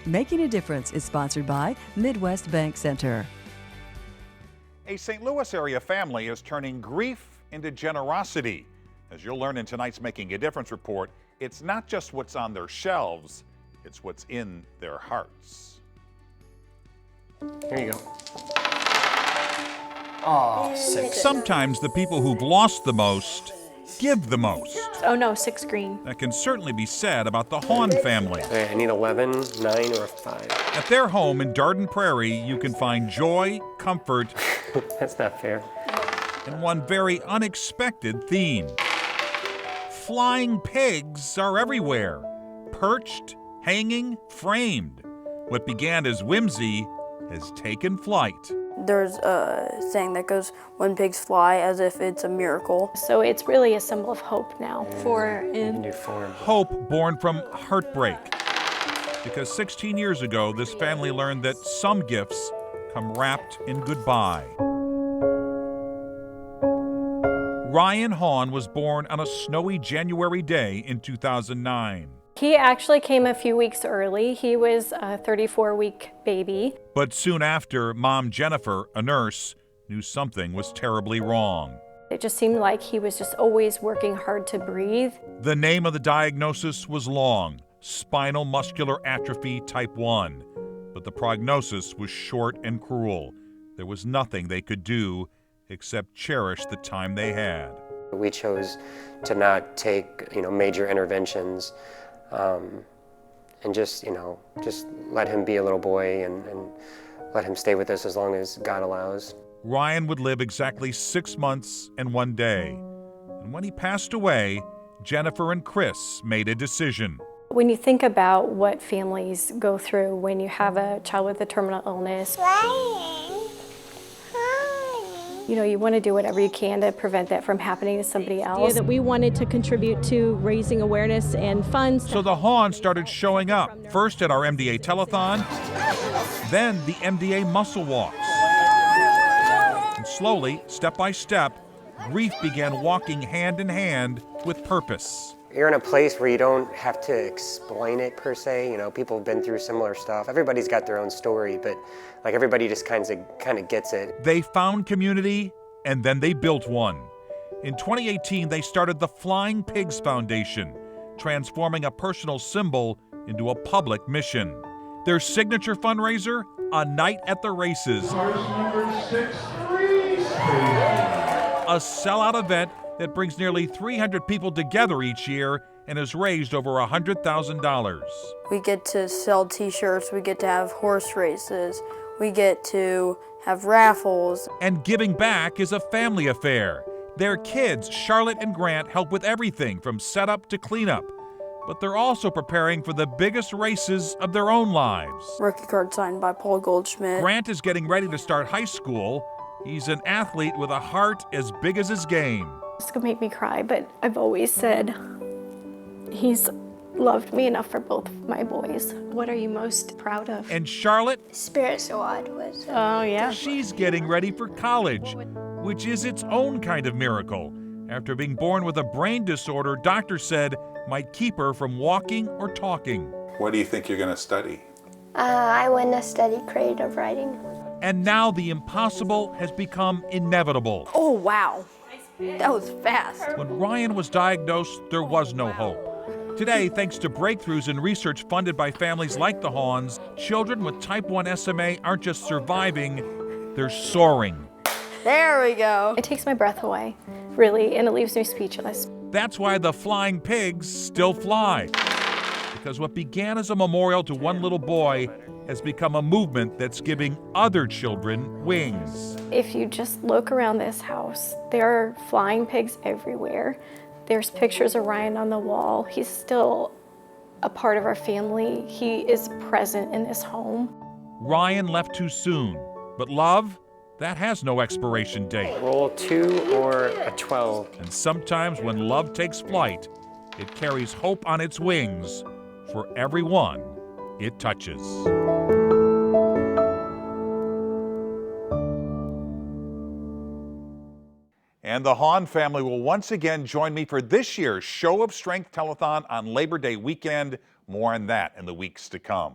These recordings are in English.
Making a Difference is sponsored by Midwest Bank Center. A St. Louis area family is turning grief into generosity. As you'll learn in tonight's Making a Difference report, it's not just what's on their shelves, it's what's in their hearts. Here you go. Oh, 6. Sometimes the people who've lost the most give the most. Oh no, 6 green. That can certainly be said about the Hawn family. Okay, I need 11, 9, or a 5. At their home in Dardenne, Prairie, you can find joy, comfort, That's not fair. and one very unexpected theme. Flying pigs are everywhere. Perched, hanging, framed. What began as whimsy has taken flight. There's a saying that goes, when pigs fly, as if it's a miracle. So it's really a symbol of hope now. You 4 can in. do 4. Hope born from heartbreak. Because 16 years ago, this family learned that some gifts come wrapped in goodbye. Ryan Hawn was born on a snowy January day in 2009. He actually came a few weeks early. He was a 34-week baby. But soon after, Mom Jennifer, a nurse, knew something was terribly wrong. It just seemed like he was just always working hard to breathe. The name of the diagnosis was long, spinal muscular atrophy type 1. But the prognosis was short and cruel. There was nothing they could do except cherish the time they had. We chose to not take, major interventions, and just let him be a little boy and let him stay with us as long as God allows. Ryan would live exactly 6 months and 1 day. And when he passed away, Jennifer and Chris made a decision. When you think about what families go through when you have a child with a terminal illness, you want to do whatever you can to prevent that from happening to somebody else. That we wanted to contribute to raising awareness and funds. So the Hawn started showing up, first at our MDA telethon, then the MDA muscle walks. And slowly, step by step, grief began walking hand in hand with purpose. You're in a place where you don't have to explain it per se. People have been through similar stuff. Everybody's got their own story, but everybody just kind of gets it. They found community, and then they built one. In 2018, they started the Flying Pigs Foundation, transforming a personal symbol into a public mission. Their signature fundraiser, a night at the races. A sellout event that brings nearly 300 people together each year and has raised over $100,000. We get to sell t-shirts, we get to have horse races, we get to have raffles. And giving back is a family affair. Their kids, Charlotte and Grant, help with everything from setup to cleanup. But they're also preparing for the biggest races of their own lives. Rookie card signed by Paul Goldschmidt. Grant is getting ready to start high school. He's an athlete with a heart as big as his game. It's going to make me cry, but I've always said he's loved me enough for both of my boys. What are you most proud of? And Charlotte? Spirit Squad was. Oh, yeah. She's getting ready for college, which is its own kind of miracle. After being born with a brain disorder, doctors said might keep her from walking or talking. What do you think you're going to study? I want to study creative writing. And now the impossible has become inevitable. Oh, wow. That was fast. When Ryan was diagnosed, there was no hope. Today, thanks to breakthroughs in research funded by families like the Hawns, children with type 1 SMA aren't just surviving, they're soaring. There we go. It takes my breath away, really, and it leaves me speechless. That's why the flying pigs still fly. Because what began as a memorial to one little boy has become a movement that's giving other children wings. If you just look around this house, there are flying pigs everywhere. There's pictures of Ryan on the wall. He's still a part of our family. He is present in this home. Ryan left too soon, but love, that has no expiration date. Roll 2 or a 12. And sometimes when love takes flight, it carries hope on its wings for everyone it touches. And the Hawn family will once again join me for this year's Show of Strength Telethon on Labor Day weekend. More on that in the weeks to come.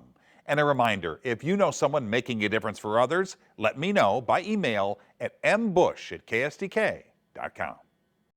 And a reminder, if you know someone making a difference for others, let me know by email at mbush@ksdk.com.